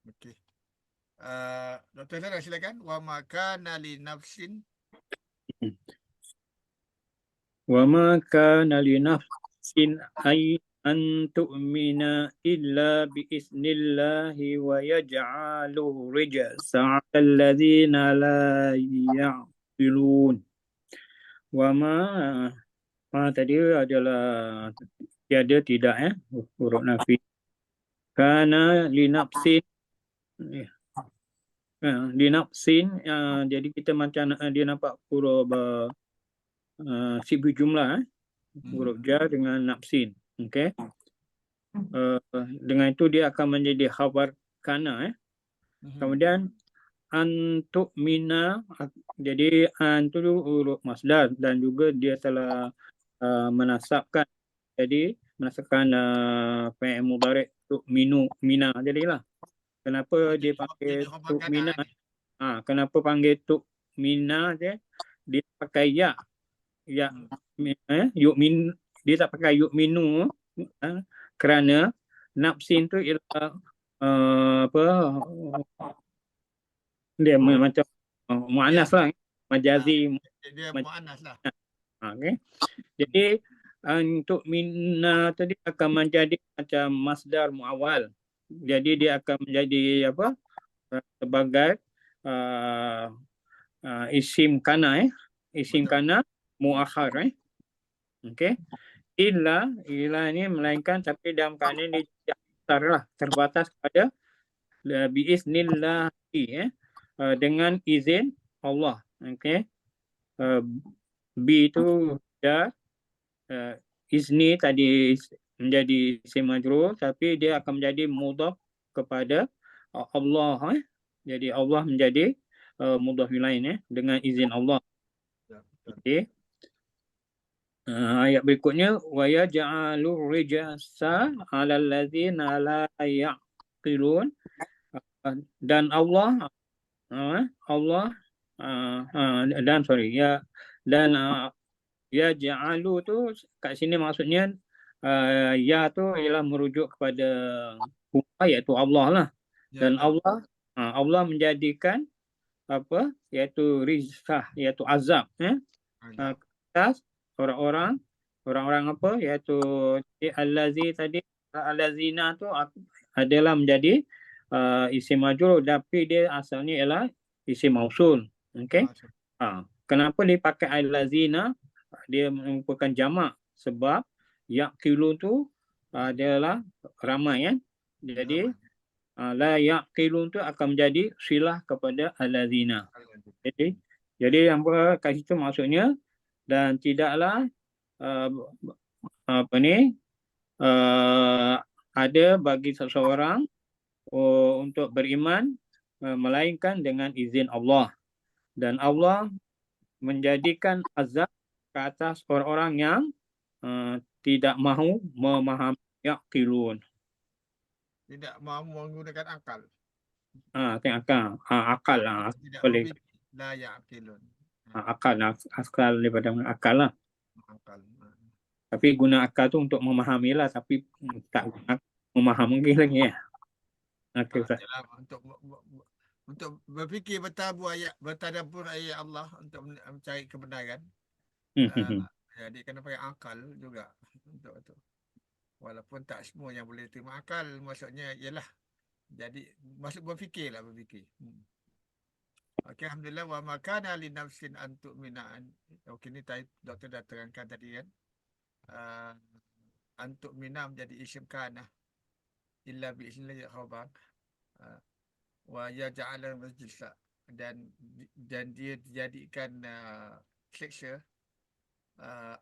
Okey. Dr. Zara silakan. Wa makana li nafsin. Wa ma kana li nafsin ay an tu'mina illa bi isnillahi wa yaj'alu rijsa 'ala alladhina la ya'qilun. Wa ma tadi adalah tiada tidak huruf nafi. Kana li nafsin li nafsin jadi kita macam dia nampak huruf sibuk jumlah huruf jar dengan nafsin. Okey. Dengan itu dia akan menjadi khabar kana. Kemudian antuk mina, jadi an itu huruf masdar dan juga dia telah menasabkan, jadi menasabkan fi'il mudhari' tuk minu mina jadilah. Kenapa dia panggil tuk mina? Kenapa panggil tuk mina dia pakai ya yuk min, dia tak pakai yuk minu kerana nafsin tu ialah apa dia macam muannas lah, majazi Dia muannas lah. Okay. Jadi untuk minna tadi akan menjadi macam masdar muawal. Jadi dia akan menjadi apa? Sebagai isim kana isim kana muakhar Okey. Illa ni melainkan tapi dalam keadaan dia terbatas pada biiznillah dengan izin Allah. Okey. B itu dah izni tadi menjadi isim majrur tapi dia akan menjadi mudhaf kepada Allah. Jadi Allah menjadi mudhaf ilaih dengan izin Allah. Okey. Ayat berikutnya wa yaj'alu rijsa 'alal ladzina la ya'qilun, dan Allah dan ya ja'alu tu kat sini maksudnya ya tu ialah merujuk kepada huwa iaitu Allah lah. Dan Allah menjadikan apa iaitu rizqah iaitu azab atas orang-orang apa iaitu allazi tadi allazina tu adalah menjadi isim majrur tapi dia asalnya ialah isim mausul. Okey. Kenapa dipakai allazina? Dia merupakan jamak sebab yaqilun tu adalah ramai Jadi la yaqilun tu akan menjadi silah kepada allazina. Jadi apa kat situ maksudnya dan tidaklah ada bagi seseorang untuk beriman melainkan dengan izin Allah, dan Allah menjadikan azab ke atas orang-orang yang tidak mahu memahami yaqilun. Tidak mahu menggunakan akal. Akal lah. Boleh. La ya'qilun. Akal daripada akal lah. Akal. Tapi guna akal tu untuk memahami lah, tapi tak memahami lagi Untuk berfikir bertadabbur ayat Allah untuk mencari kebenaran. Jadi kena pakai akal juga untuk itu. Walaupun tak semua yang boleh terima akal, maksudnya ialah jadi maksud berfikirlah berfikir. Okey, alhamdulillah wa makana li nafsin an tu'mina. Okey, ni doktor dah terangkan tadi kan. An tu'mina menjadi isim kana illa bi iznillah khabar. Wa yaj'ala majlisa, dan dia dijadikan seksa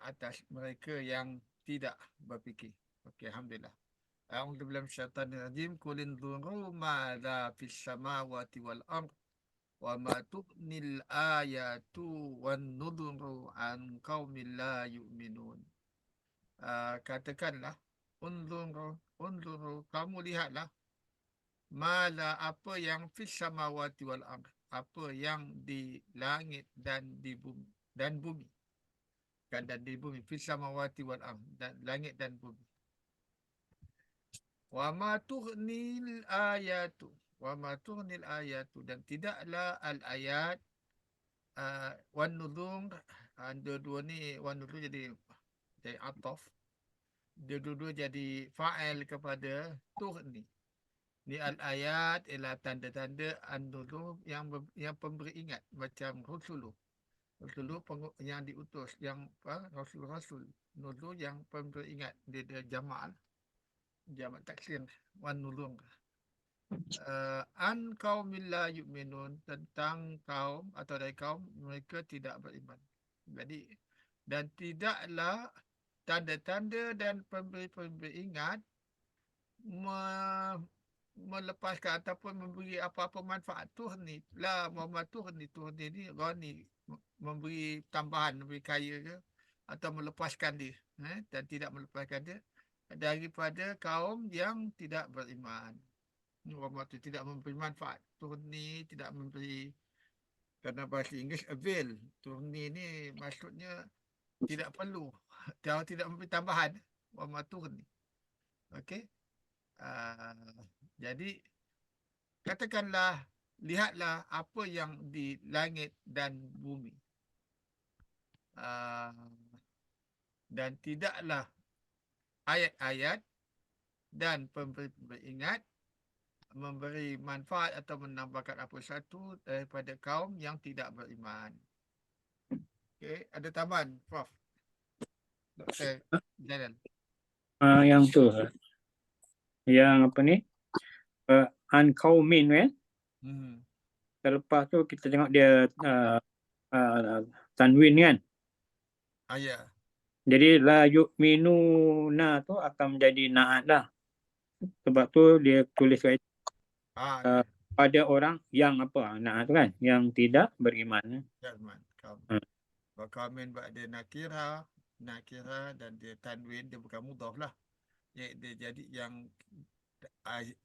atas mereka yang tidak berfikir. Okey, alhamdulillah. A'udzu billahi minasyaitanir rajim. Qul inzuru madza fis samawati wal ard wa ma tuqnil ayatu wan nudhuru an qaumil la yu'minun. Katakanlah unzuru, kamu lihatlah mala apa yang fis samawati wal ard, apa yang di langit dan di bumi dan di bumi, fis samawati wal ard, dan langit dan bumi. Wa ma tughnil ayatu, wa ma tughnil ayatu, dan tidaklah al-ayat wan nuzur, dua-dua ni wan nuzur jadi ataf, dia dua-dua jadi fa'il kepada tughni. Ni al-ayat ialah tanda-tanda an-nuzur yang pemberi ingat, macam rusuluh. Rusuluh yang diutus, yang rasul-rasul. Nuzur yang pemberi ingat, dia jamak taksir wan nuzur. An qaumin la yu'minun, tentang kaum atau dari kaum mereka tidak beriman. Jadi, dan tidaklah tanda-tanda dan pemberi ingat melepaskan ataupun memberi apa-apa manfaat tuhni. La Muhammad tuhni ni ghani, memberi tambahan, memberi kaya ke, atau melepaskan dia, dan tidak melepaskan dia daripada kaum yang tidak beriman. Muhammad itu tidak memberi manfaat. Tuhni tidak memberi, kerana bahasa Inggeris avail. Tuhni ni maksudnya tidak perlu. Kalau tidak memberi tambahan, Muhammad tuhni. Okey. Jadi katakanlah, lihatlah apa yang di langit dan bumi, dan tidaklah ayat-ayat dan pemberi ingat memberi manfaat atau menambahkan apa satu daripada kaum yang tidak beriman. Okey, ada tambahan, Prof. Dr. Zainal. Yang tu, yang apa ni, an qaumin kan. Selepas tu kita tengok dia tanwin kan. Ya. Jadi la yu'minuna tu akan menjadi na'at lah. Sebab tu dia tulis kat Ya. pada orang yang apa, na'at tu kan, yang tidak beriman. Beriman. Qaumin ba'da nakira dan dia tanwin, dia bukan mudhaf lah. Dia jadi yang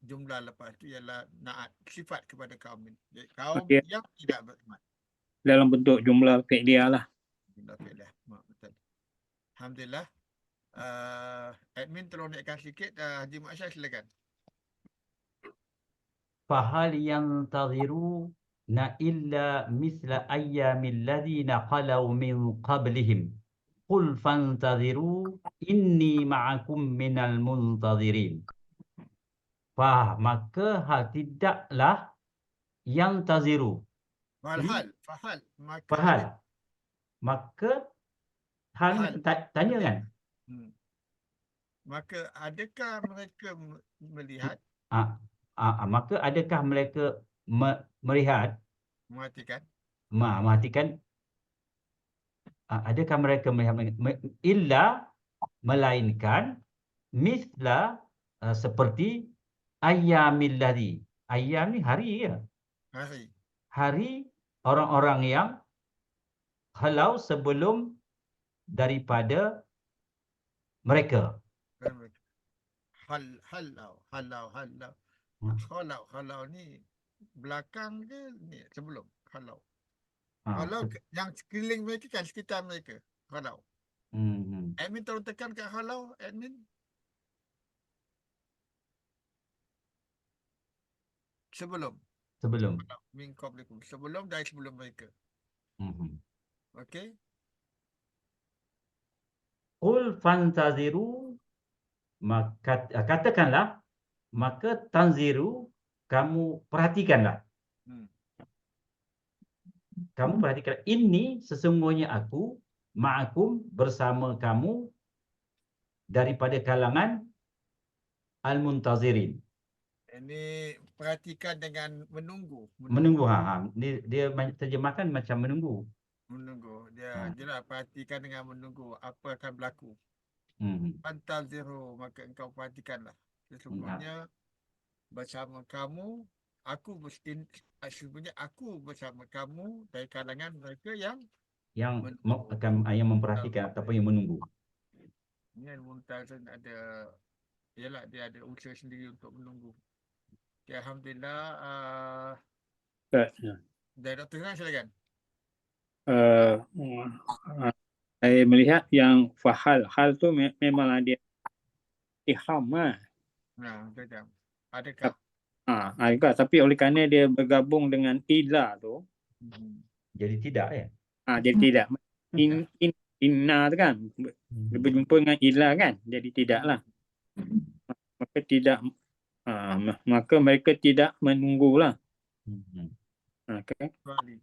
jumlah lepas tu ialah na'at, sifat kepada kaum ini. Jadi, kaum yang tidak beriman. Dalam bentuk jumlah fi'liyah lah. Jumlah fi'liyah. Betul. Alhamdulillah. Admin tolong naikkan sikit. Haji Muasyar, silakan. Fahal yantaziruna illa misla ayyamil ladzina khalau min qablihim. Qul fantaziru inni ma'akum minal muntazirin. Maka tidaklah yang taziru. Maka hal tanya kan? Maka adakah mereka melihat? Maka adakah mereka melihat? Mematikan. Adakah mereka melihat? Illa, melainkan, misla, seperti ayyamil ladzi. Ayyam ni hari ya. Hari orang-orang yang halau sebelum daripada mereka. Halau ni belakang ke ni sebelum halau. Halau yang sekeliling mereka kan, sekitar mereka. Halau. Admin tolong tekan kat halau, admin. Sebelum. Min qablikum. Sebelum dari sebelum mereka. Okey. Qul fantaziru, maka katakanlah, maka tanziru, kamu perhatikanlah. Kamu perhatikan, ini sesungguhnya aku ma'akum, bersama kamu daripada kalangan al-muntazirin. Ini perhatikan dengan menunggu. Dia terjemahkan macam menunggu. Dia jelas perhatikan dengan menunggu apa akan berlaku. Fantaziru, maka engkau perhatikanlah. Sesungguhnya bersama kamu, sesungguhnya aku bersama kamu dari kalangan mereka yang memperhatikan ataupun yang menunggu. Ini Muntazin ada, ialah dia ada usaha sendiri untuk menunggu. Okay, Alhamdulillah. Dari Dr. Hiran, silakan. Saya melihat yang fahal tu memang ada iham lah. Adakah? Juga. Tapi oleh kerana dia bergabung dengan ila tu, Jadi tidak ya. jadi tidak. Inna tu kan dia berjumpa dengan ila kan, jadi tidaklah. Maka tidak, maka mereka tidak menunggulah. Okay. Kecuali.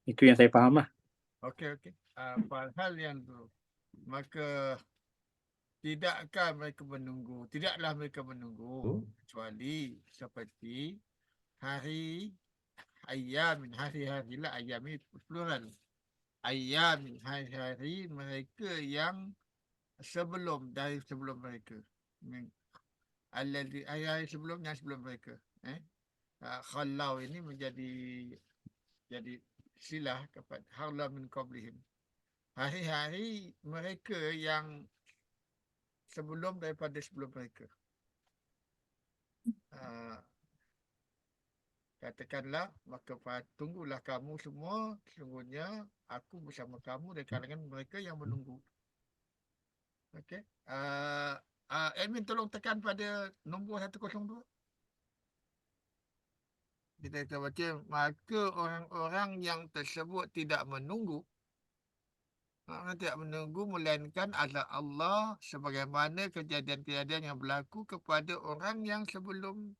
Itu yang saya faham lah. Okey. Hal yang tu, maka tidaklah mereka menunggu kecuali seperti hari hari-hari lah, ayam ni plural. Ayamin, hari-hari mereka yang sebelum mereka. Hari-hari sebelum mereka. Khalau ini jadi silah kepada khalau min qablihim. Hari-hari mereka yang sebelum mereka. Katakanlah, maka tunggulah kamu semua, sesungguhnya aku bersama kamu dari kalangan mereka yang menunggu. Okey. Admin tolong tekan pada nombor 102. Kita baca, maka orang-orang yang tersebut tidak menunggu. Orang tidak menunggu melainkan adalah Allah, sebagaimana kejadian-kejadian yang berlaku kepada orang yang sebelum,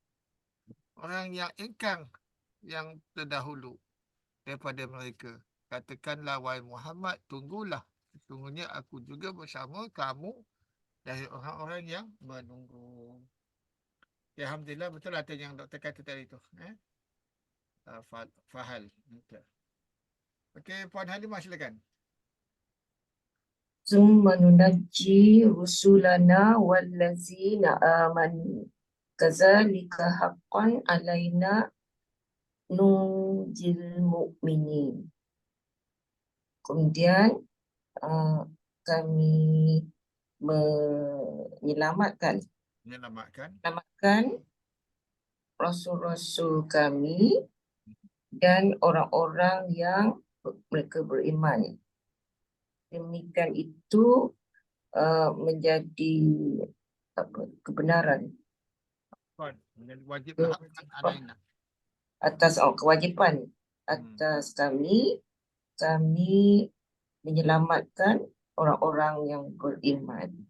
orang yang ingkang yang terdahulu daripada mereka. Katakanlah, wahai Muhammad, tunggulah. Sesungguhnya aku juga bersama kamu dari orang-orang yang menunggu. Ya, Alhamdulillah, betul lah yang Dr. kata tadi tu. Fahal. Okey, Puan Halimah silakan. Summa nunajji rusulana wallazina amanu kadzalika haqqan alaina nunjil mu'minin. Kemudian kami menyelamatkan rasul-rasul kami dan orang-orang yang mereka beriman. Demikian itu menjadi kebenaran. Menjadi wajib haqqan alaina. Atas kewajipan atas kami menyelamatkan orang-orang yang beriman.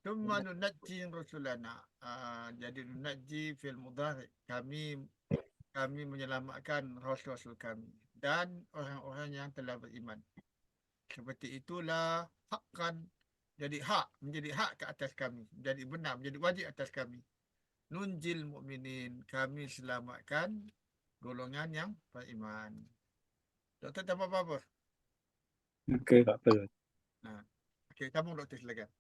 Thumma nunajji rusulana. Jadi nunajji fil mudhari. Kami menyelamatkan rasul-rasul kami dan orang-orang yang telah beriman. Seperti itulah haqqan, menjadi hak ke atas kami, menjadi benar, menjadi wajib atas kami. Nunjil mu'minin, kami selamatkan golongan yang beriman. Doktor tak apa-apa. Okey, tak apa. Okey, kamu doktor silakan.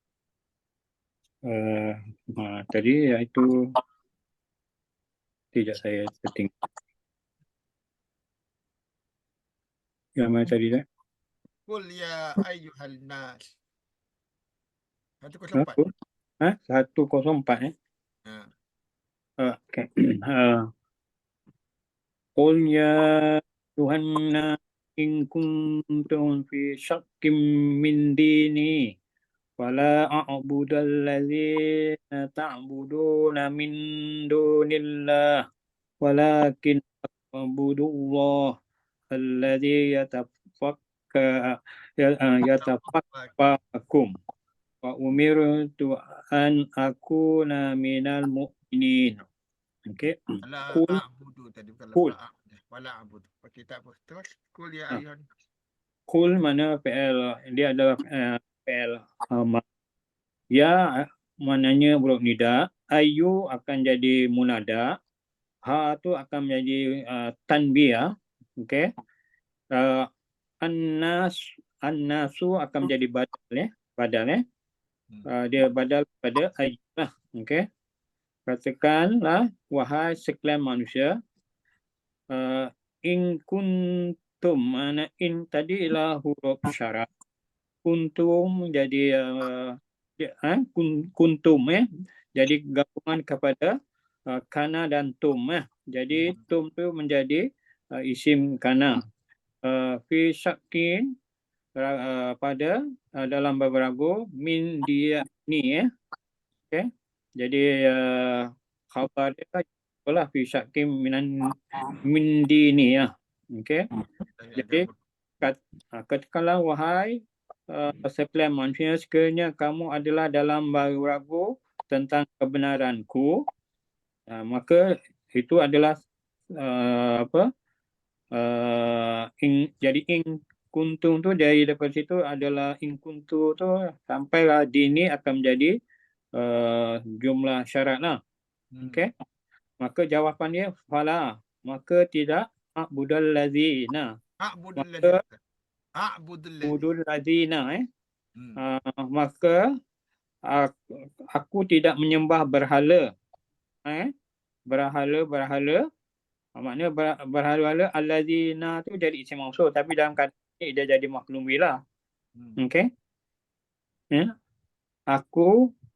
Tadi itu tidak saya setting. Yang mana tadi dah? Qul ya ayyuhal nas. 104. 104 Okay. Qul ya Tuhanna in kuntum fi syakkim min dini wala a'budal ladzina ta'buduna min dunillah walakin a'budullah alladzi yatafakkakum wa umirtu an akuna minal mu'minin. Okey. Qul a'budu tadi bukan wala a'budu. Okey, tak apa. Terus qul ya ayyuhan. Qul mana fi'il, dia adalah fi'il ya maknanya huruf nida, ayu akan jadi munada, ha tu akan menjadi tanbiyah, okey. Annasu akan menjadi badal dia badal pada ayyulah, okey. Katakanlah, wahai sekalian manusia, in kuntum, mana in tadi ialah huruf syarat, kuntum jadi kuntum jadi gabungan kepada kana dan tum jadi tum tu menjadi isim kana. Fi syakin pada dalam beberapa min dia ni Okey. Jadi khabar dia itulah fi syakkim min dini ya. Okey. Dari Jadi agama. katakanlah wahai sekalian manusia, sekiranya kamu adalah dalam ragu tentang kebenaranku, maka itu adalah apa? Jadi kuntung tu dari daripada situ adalah kuntu tu sampailah dini akan menjadi jumlah syarat lah. Okey. Maka jawapannya fala, maka tidak a'budal ladzina. A'budul Maka ladzi. A'budul ladzi. budul ladzina Hmm. maka aku tidak menyembah berhala. Berhala. Maknanya berhala allazina tu jadi isim mausul, tapi dalam keadaan ini dia jadi maklum bila. Okey. Ya.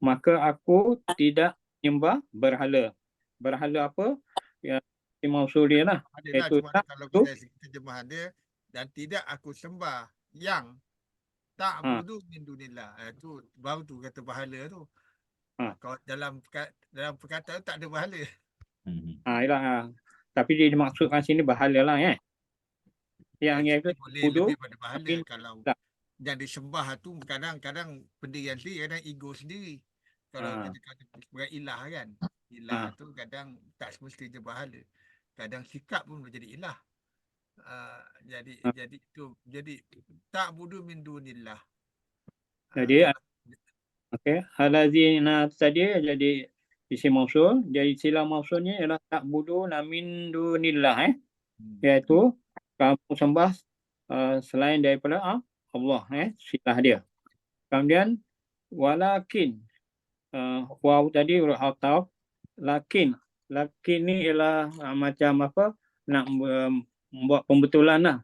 Maka aku tidak menyembah berhala. Berhala apa? Ya, isim mausul dia lah. Adalah Iaitu cuma tak kalau tu. kita terjemahan dia, dan tidak aku sembah yang tak budu min dunillah. Itu baru tu kata bahala tu. Kalau dalam perkataan tak ada bahala. Yalah. Tapi dia dimaksudkan sini bahala lah ya. Yang itu Boleh budu lebih pada bahala. Kalau yang disembah tu kadang-kadang pendirian sendiri, kadang ego sendiri. Kalau kita kata sebagai ilah kan. Ilah tu kadang tak semestinya bahala. Kadang sikap pun menjadi ilah. Jadi tak budu min dunillah. Jadi okey, halazina tadi jadi isim mausul. Jadi sila mausulnya ialah tak budu min dunillah iaitu kamu sembah selain daripada Allah silah dia. Kemudian walakin waw tadi huruf ataf, lakin ni ialah macam apa, nak membuat pembetulan lah,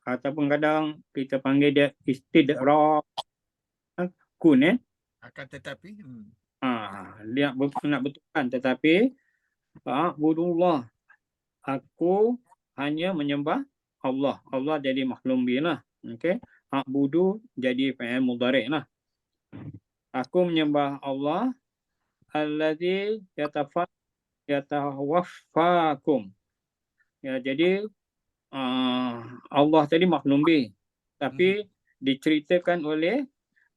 ataupun kadang kita panggil dia istidrak kun akan tetapi dia nak betulkan, tetapi budullah, aku hanya menyembah Allah. Allah jadi maklum bih lah. Okey. A'budu jadi fi'il mudhari' lah. Aku menyembah Allah allazi yatawaffakum. Ya, jadi Allah tadi maklum bih, tapi diceritakan oleh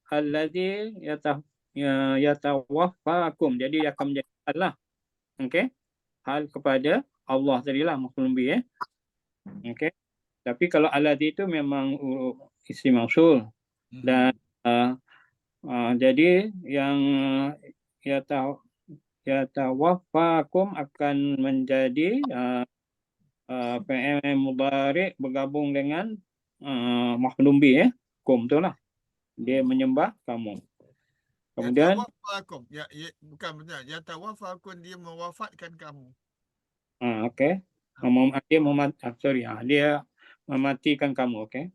allazi yatawaffakum. Jadi dia akan menjadi hal lah. Okey. Hal kepada Allah tadilah maklum bih Okey. Tapi kalau allazi itu memang isim mausul dan jadi yang yatawaffakum akan menjadi fi'il mudhari' bergabung dengan maklum bih kum tu lah. Dia menyembah kamu. Kemudian yatawaffakum. Bukan benar. Yatawaffakum, dia mewafatkan kamu. okey. Dia mematikan kamu, okey.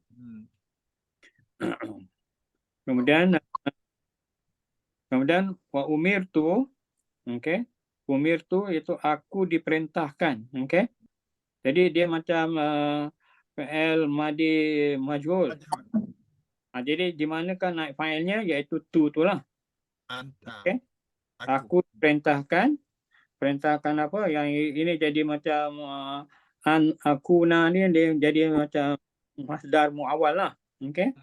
Kemudian wa umirtu, okey. Umirtu itu aku diperintahkan, okey. Jadi dia macam fi'il madi majhul. Jadi di manakah naik fa'ilnya, iaitu tu lah. Okey. Aku perintahkan apa yang ini jadi macam akuna ni dia jadi macam masdar muawwal lah. Okey.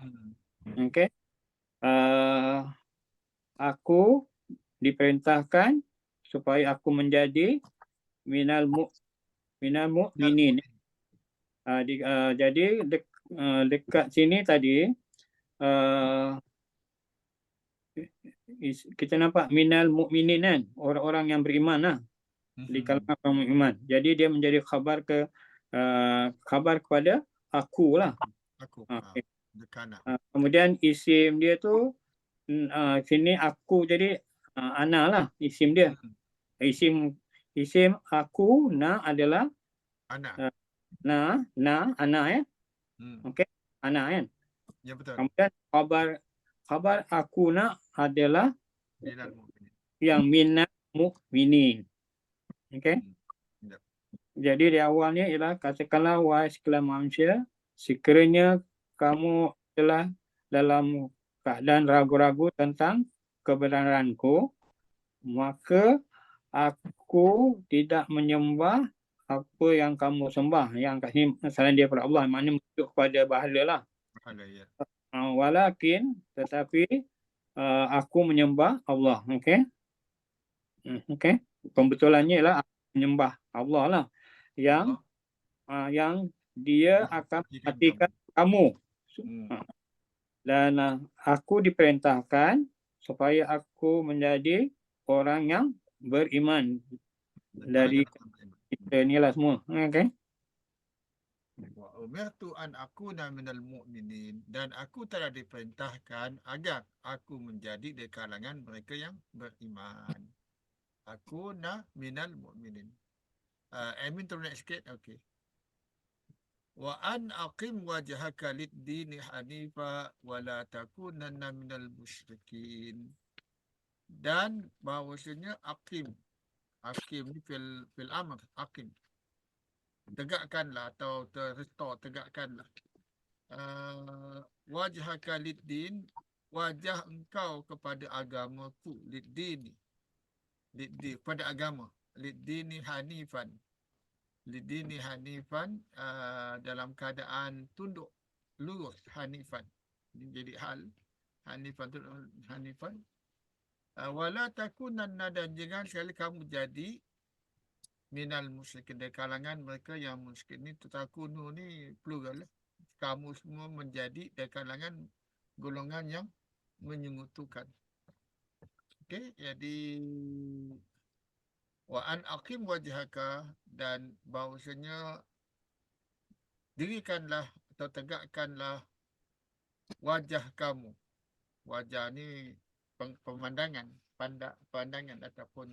Okey. Aku diperintahkan supaya aku menjadi minal mu'minin. Jadi dekat sini tadi kita nampak minal mu'minin kan, orang-orang yang beriman lah, di kalangan orang beriman. Jadi dia menjadi khabar kepada aku lah. Kemudian isim dia tu sini aku, jadi ana lah isim dia. Isim aku adalah ana okey, ana kan. Ya, betul. Kemudian khabar aku adalah yang minal mu'minin. Okey. Jadi di awalnya ialah katakanlah wahai sekalian manusia, sekiranya kamu telah dalam keadaan ragu-ragu tentang kebenaranku, maka aku tidak menyembah apa yang kamu sembah. Yang kat sini selain daripada Allah, maknanya merujuk kepada bahala lah. Pahala, ya. Walakin, tetapi aku menyembah Allah. Okey? Okey? Pembetulannya ialah aku menyembah Allah lah. Yang Allah yang dia akan matikan matikan kamu. Hmm. Dan aku diperintahkan supaya aku menjadi orang yang beriman dari kita ni lah semua. Okey? Wa umirtu an akuna minal mu'minin, dan aku telah diperintahkan agar aku menjadi dari kalangan mereka yang beriman. Akuna minal mu'minin. Amin turun sikit. Okey. Wa an aqim wajhaka lid-dini hanifa wa la takunanna minal musyrikin. Dan bahawasanya aqim ni fil amr, aqim, tegakkanlah atau restore, tegakkanlah wajhaka lid-din, wajah engkau kepada agamaku, lid-din kepada agama, lid-dini hanifan, lid-dini hanifan, dalam keadaan tunduk lurus, hanifan jadi hal, hanifan tu hanifan, wala takunanna, dan jangan sekali kamu jadi minal musyrikin, dari kalangan mereka yang musyrik. Ni takunu ni plural. Kamu semua menjadi dari kalangan golongan yang menyekutukan. Okey, jadi wa an aqim wajhaka, dan bahawasanya dirikanlah atau tegakkanlah wajah kamu. Wajah ni pemandangan, pandangan ataupun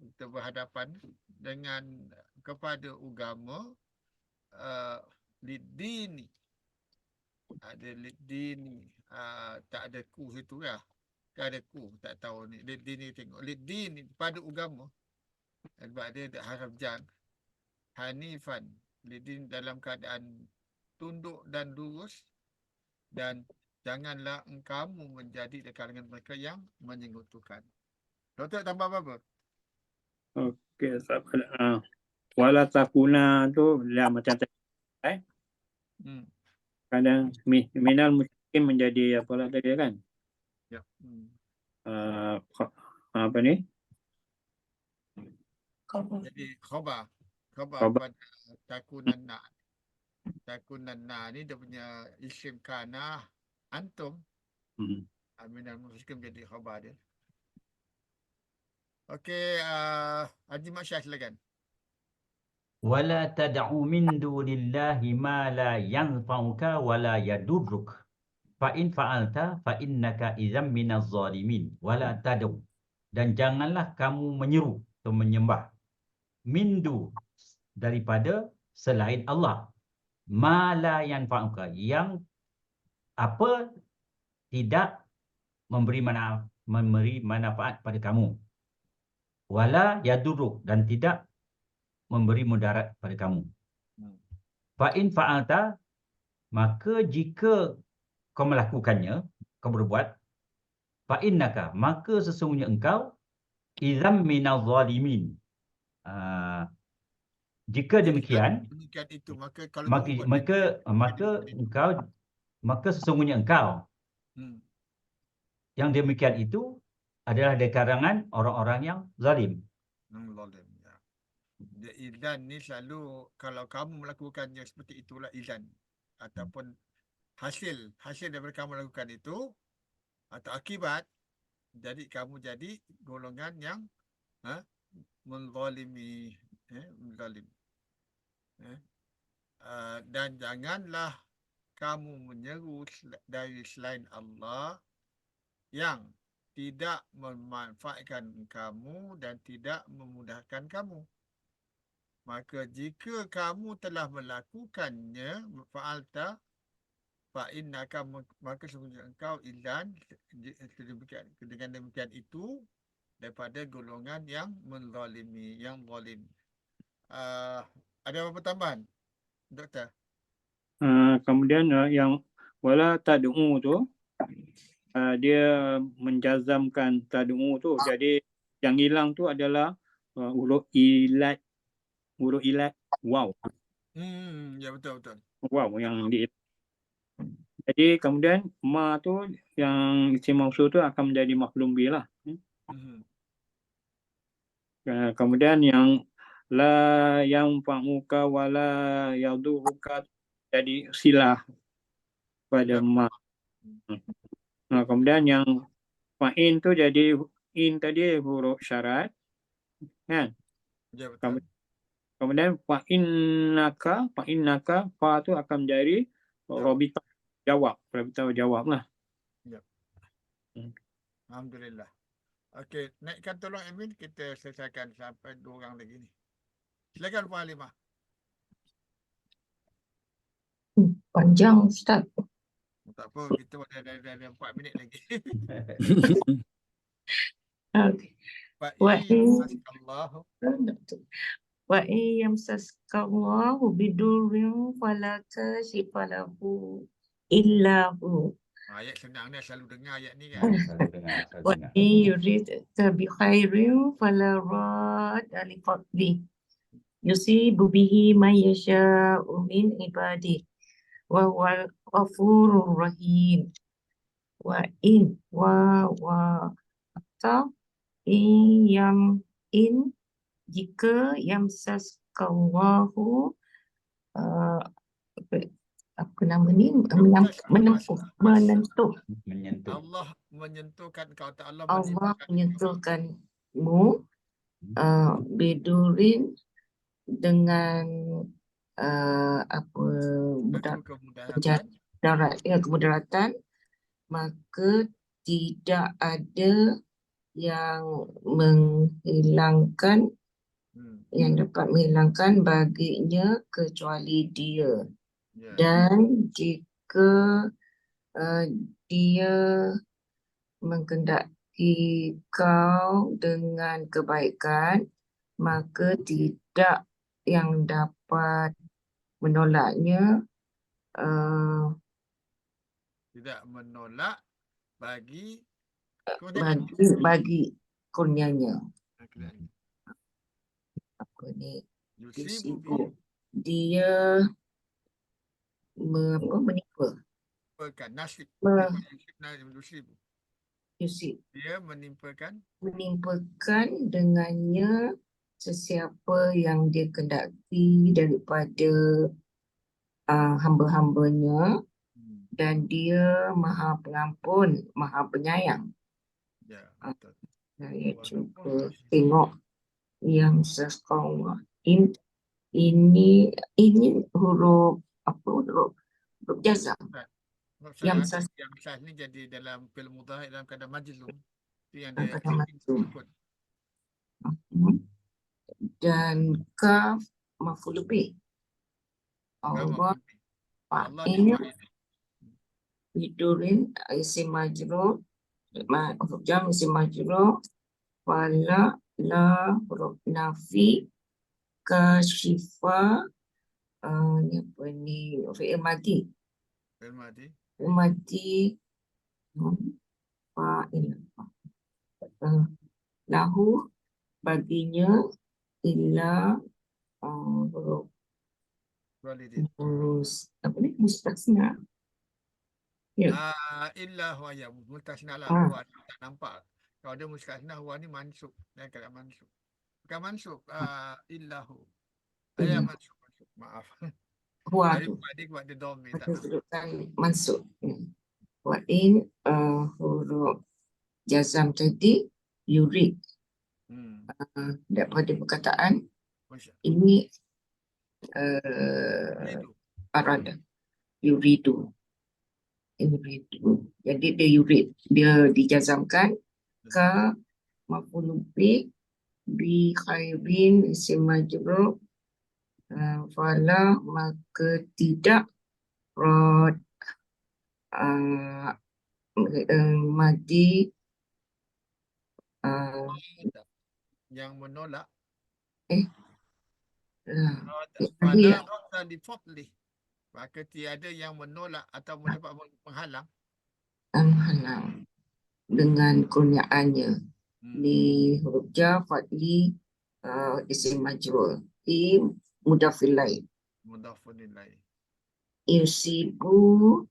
kita berhadapan dengan kepada agama, lid-dini, ada lid-dini, tak ada ku situ lah, tak ada ku, tak tahu ni lid-dini, tengok lid-dini pada agama, sebab dia ada haraf jar, hanifan, lid-din dalam keadaan tunduk dan lurus, dan janganlah engkamu menjadi dari kalangan mereka yang menyekutukan. Doktor tambah apa-apa? Okey, sahabat. Wala takuna tu lah macam tadi. Kadang minal musyrikin menjadi apalah tadi kan? Ya. Apa ni? Jadi khabar Khabar. pada takunanna. Takunanna ni dia punya isim kana antum. Minal musyrikin menjadi khabar dia. Okey, Haji Masyah silakan. Wala tad'u min dunillahi ma la yanfa'uka wa la yadurruk. Fa in fa'alta fa innaka idzam minaz zalimin. Wala tad'u, dan janganlah kamu menyeru atau menyembah mindu, daripada selain Allah, ma la yanfa'uka, yang apa tidak memberi manfaat pada kamu, wala yadurruk, dan tidak memberi mudarat pada kamu. Fa in fa'alta, maka jika kau melakukannya, kau berbuat, fa innaka, maka sesungguhnya engkau idzam minaz zalimin. Jika demikian, itu, maka kalau kamu buat maka sesungguhnya engkau yang demikian itu adalah dari kalangan orang-orang yang zalim. zalim, ya. Dia idzan ni selalu kalau kamu melakukannya seperti itulah idzan, ataupun hasil daripada kamu melakukan itu atau akibat, jadi kamu jadi golongan yang menzalimi, menzalim. Dan janganlah kamu menyeru dari selain Allah yang tidak memanfaatkan kamu dan tidak memudahkan kamu. Maka jika kamu telah melakukannya, fa'alta fa innaka, maka sebenarnya engkau idzan, dengan demikian itu daripada golongan yang menzalimi, yang zalim. Ada apa tambahan, Doktor? Kemudian yang wala tad'u tu, dia menjazamkan tad'u tu, jadi Yang hilang tu adalah huruf ilat wow. Ya betul. Wow yang di. Jadi kemudian ma tu yang isim mausul tu akan menjadi maf'ulun bih lah. Kemudian yang la yang fa'uka wala yaduruka jadi silah pada ma. Kemudian yang fa'in tu jadi in tadi huruf syarat kan. Ya betul. Kemudian fa'innaka fa tu akan menjadi robita jawab lah. Ya. Alhamdulillah. Okey, naikkan tolong Amin, kita selesaikan sampai 2 orang lagi ni. Silakan Puan Halimah. Panjang Ustaz. Tak apa, kita ada 4 minit lagi. Okay. Fa Wa in yamsaskallahu Wa yamsaskallahu bidurrin fala kashifa lahu illa hu. ayat senang ni, selalu dengar ayat ni kan. Selalu dengar. Wa yuridka bi khairin fala radda li fadli. Yusibu bihi man yasha'u min ibadihi wa huwal ghafurur rahim. Wa atau jika yamsaskallahu apa nama ni menentuh Allah menyentuhkan kau, Allah Allah menyentuhkan menyentuhkanmu bidurin dengan kemudaratan, maka tidak ada yang dapat menghilangkan baginya kecuali dia. Ya. Dan jika dia menghendaki kau dengan kebaikan, maka tidak yang dapat menolaknya Tidak menolak bagi kurnianya. Apa ni? Yusibu Dia menipu. nasib. Yusib. Dia menimpakan dengannya sesiapa yang dia kendaki daripada hamba-hambanya, dan dia Maha Pengampun, Maha Penyayang. Ya, betul. Saya cuba tengok yang sekolah ini huruf apa, huruf jazam. Yang sah ni jadi dalam fi'il mudhari dalam keadaan majzum. Itu yang dia sukun. Dan kaf maf'ul bih. Allah ini bidurin isim majrur, huruf jam isim majrur, wala la huruf nafi, kashifa ni apa ni, fi'il madi. Fa'il lahu baginya illa huruf apa ni, mustasna. Ya. Illa huwa ya mustasna lah. Huwa tak nampak. Kalau dia mustasna, huwa ni mansub. Dan kata mansub. Bukan mansub. Illahu. Ayat mansub. Maaf. Huwa tu. Dia buat dia domi. Tak nampak. Kedudukan mansub. Wa in huruf jazam tadi yurid. Daripada perkataan ini arada. Yuridu. Jadi dia yurid, dia dijazamkan ka maf'ul bih bi khairin isim majrur, fala maka tidak rad madi yang menolak fala rada li fadli, maka tiada yang menolak atau mendapat menghalang dengan kurniaannya di huruf ja fadli isim majrur. I mudhaf ilaih. Mudhafun ilaih. Yusibu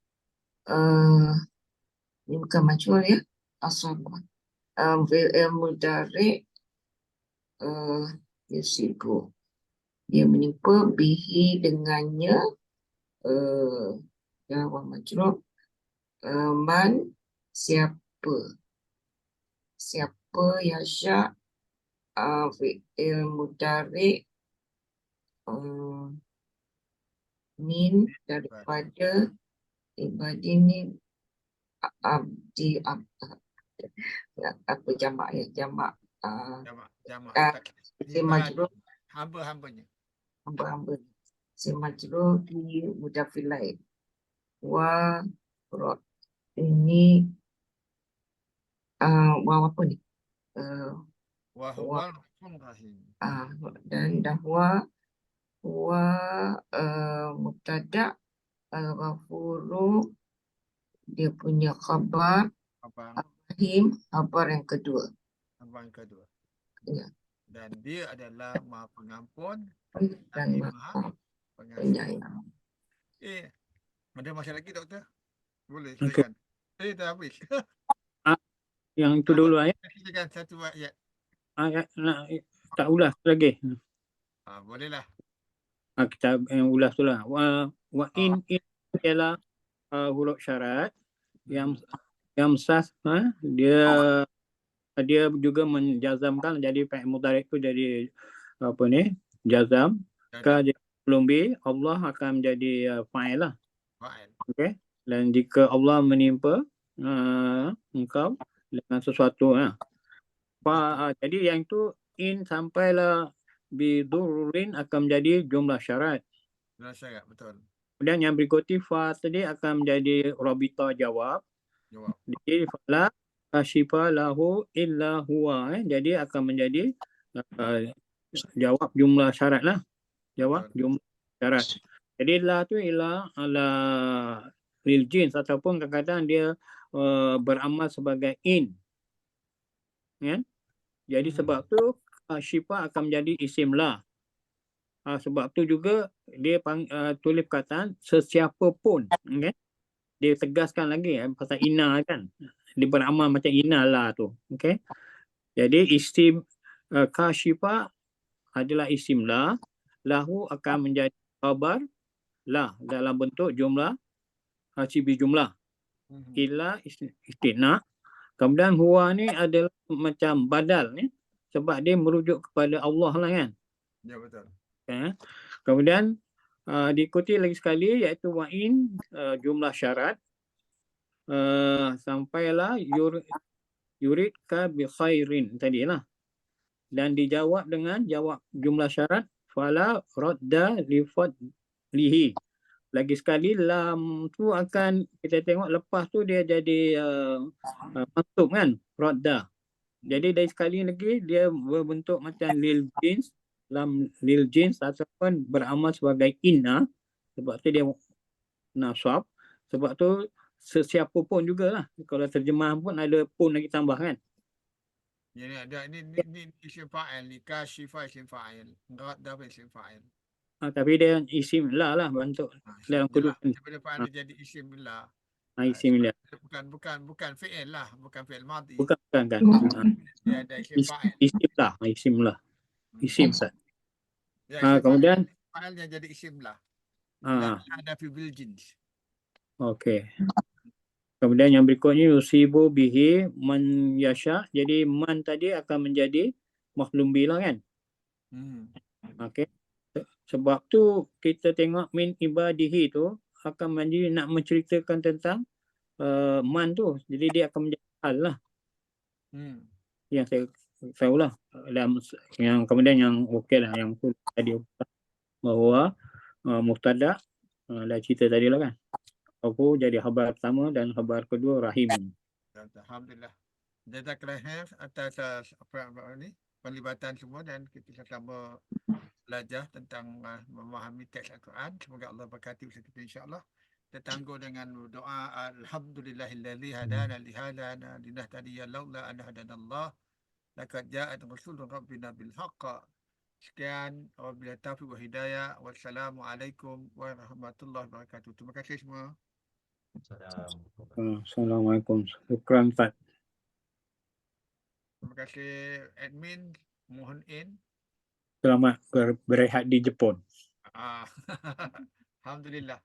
ini bukan majrur ya. Asabah. Fi'il mudhari yusibu. Dia menimpa bihi dengannya jawab majrur man siapa yasha fi'il mudhari min daripada ibadi ni abdi apa jamak ya jamak Jamak. isim majrur Hamba-hambanya. hamba-hamba isim majrur di mudhaf ilaih wa ini wa apa ni Wa huwal rahim. dan dahwa mubtada al-ghafuru dia punya khabar Abang rahim khabar yang kedua kedua. ya. Dan dia adalah Maha Pengampun Dan lagi Maha Maha Penyayang. Penyayang. Ada masa lagi doktor? Boleh Okey. silakan. Dah habis. Yang itu dulu ayat. Silakan satu ayat. Ayat nak tak ulas lagi. Bolehlah. Kita yang ulas tu lah. Wa in ialah huruf syarat yang sas dia juga menjazamkan jadi fi'il mudhari itu jadi apa ni jazam ke lumbi Allah akan menjadi fa'il lah. Fa'il. Okey. Dan jika Allah menimpa engkau dengan sesuatu jadi yang itu in sampailah bidurrin akan menjadi jumlah syarat. Jumlah syarat, betul. Kemudian yang berikuti fa tadi akan menjadi rabita jawab. Jadi fala kashifa lahu illa huwa jadi akan menjadi jawab jumlah syarat lah. Jawab jumlah syarat. Jadi la tu ialah ala lil jins ataupun kadang-kadang dia beramal sebagai in. Ya. Jadi sebab tu syifa akan menjadi isim la. Sebab tu juga dia tulis perkataan sesiapa pun. Okay? Dia tegaskan lagi pasal ina kan. Dia beramal macam ina la tu. Okay? Jadi isim kasyifa adalah isim la. Lahu akan menjadi khabar la dalam bentuk jumlah cibi jumlah. Illa istina. Kemudian huwa ni adalah macam badal ni. Sebab dia merujuk kepada Allah lah kan. Ya, betul. Kemudian diikuti lagi sekali iaitu wa'in jumlah syarat sampailah yuridka bi khairin tadilah dan dijawab dengan jawab jumlah syarat fala radda li fadlihi. Lagi sekali lam tu akan kita tengok lepas tu dia jadi mansub kan radda. Jadi dari sekali lagi dia berbentuk macam lil jins, lam lil jins ataupun beramal sebagai inna. Sebab tu dia nasab. Sebab tu sesiapa pun jugalah. Kalau terjemah pun ada pun lagi tambah kan. Jadi ada ini isim fa'il ni kasyifa isim fa'il. Radda isim fa'il. Tapi dia isim la lah bentuk dalam kedua ni. Daripada fa'il dia jadi isim la. Isim la. Bukan fi'il lah, bukan fi'il madhi. Bukan kan. Dia ada isim fa'il. Isim lah, isim lah. Isim Ustaz. Ya, kemudian fa'il yang jadi isim lah. Ada fi bil jins. Okey. Kemudian yang berikutnya yusibu bihi man yasha. Jadi man tadi akan menjadi makhlum bilah kan. Okey. Sebab tu kita tengok min ibadihi tu akan menjadi nak menceritakan tentang man tu. Jadi dia akan menjadi hal lah. Yang saya tahulah dalam yang kemudian yang okey lah yang tu tadi bahawa mubtada dah cerita tadi lah kan. Aku jadi khabar pertama dan khabar kedua rahim. Alhamdulillah. Jazakallah khair atas apa ni pelibatan semua dan kita sama belajar tentang memahami teks Al-Quran. Semoga Allah berkati usaha kita insya-Allah. Kita tangguh dengan doa alhamdulillahillazi hadana li hadana linahtadiya laula an hadanallah. laqad ja'at rasulun rabbina bil haqq. Sekian, wabillahi taufiq wa hidayah. Wassalamualaikum warahmatullahi wabarakatuh. Terima kasih semua. Assalamualaikum. Syukran Ustaz. Terima kasih admin. Mohon in. Selamat berehat di Jepun. Alhamdulillah.